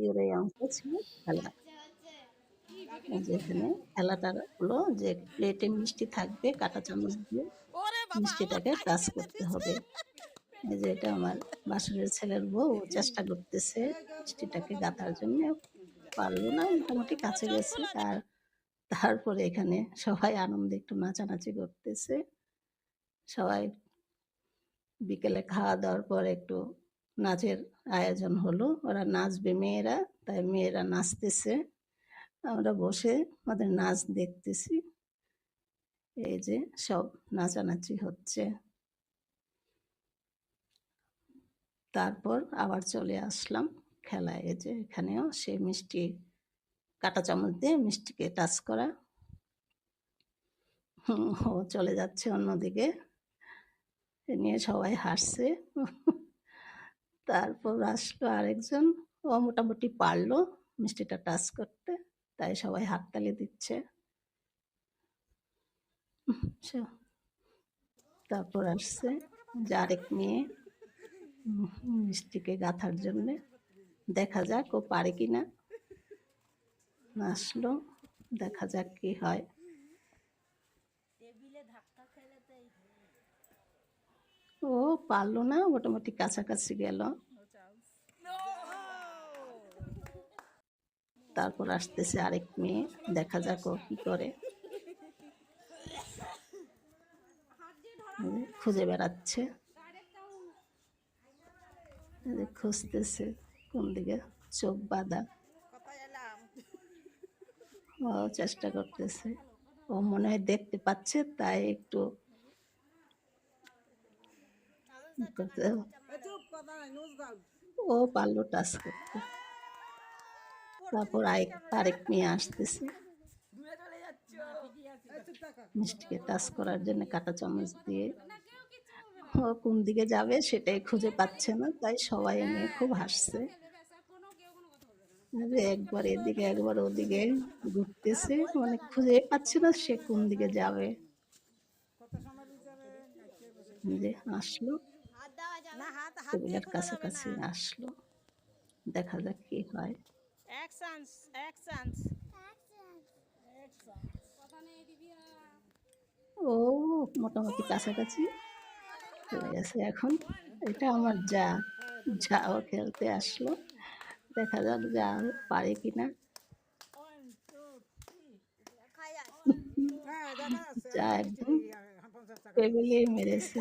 দ্বিতীয় এই অংশ ছিল খেলা। এই যে এখানে খেলাটা হলো যে প্লেটে মিষ্টি থাকবে, কাঁটা চামচ দিয়ে ওরে বাবা আমার মিষ্টিটাকে টাচ কাহিতে করতে দিছে। হবে। এই যে এটা আমার বাসুরের ছেলের বউ, ও চেষ্টা করতেছে মিষ্টিটাকে গাঁথার জন্য। পারল না, মোটামুটি কাছে চোখ গেছে। খোলা আর তারপরে এখানে সবাই আনন্দে একটু নাচানাচি করতেছে। সবাই বিকেলে খাওয়া-দাওয়ার পর একটু নাচের আয়োজন হলো। ওরা নাচবে মেয়েরা, তাই মেয়েরা নাচতেছে। আমরা বসে ওদের নাচ দেখতেছি। এই যে সব নাচানাচি হচ্ছে। তারপর আবার চলে আসলাম খেলায়। এই যে এখানেও সেই মিষ্টি কাঁটা চামচ দিয়ে মিষ্টিকে টাচ করা। ও চলে যাচ্ছে অন্যদিকে। এ নিয়ে সবাই হাসছে। তারপর আসলো আরেকজন। ও মোটামুটি পারল মিষ্টিটা টাচ করতে। তাই সবাই হাততালি দিচ্ছে। স তারপর আসছে যে আরেক মেয়ে মিষ্টিকে গাঁথার জন্যে। দেখা যাক ও পারে কিনা। আসলো, দেখা যাক কি হয়। ও পারল না, মোটামুটি কাছাকাছি গেল। তারপর আসতেছে আরেক মেয়ে, দেখা যাক ও কি করে। খুঁজে বেড়াচ্ছে, খুঁজতেছে কোন দিকে, চোখ বাঁধা। ও চেষ্টা করতেছে, ও মনে হয় দেখতে পাচ্ছে, তাই একটু ও পারলো টাচ করতে। তারপর আরেক মেয়ে আসতেছে মিষ্টিকে টাচ করার জন্য কাঁটা চামচ দিয়ে। ও কোন দিকে যাবে সেটাই খুঁজে পাচ্ছে না, তাই সবাই নিয়ে খুব হাসছে। একবার এদিকে একবার ওদিকে ঘুরতেছে, মানে খুঁজে পাচ্ছে না সে কোন দিকে যাবে। যে আসলো, টেবিলের কাছাকাছি আসলো, দেখা যাক কি হয়। ও মোটামুটি কাছাকাছি চলে গেছে। এখন এটা আমার যাও খেলতে আসলো, দেখা যাক যা পারে কিনা। যা একদম টেবিলেই মেরেছে।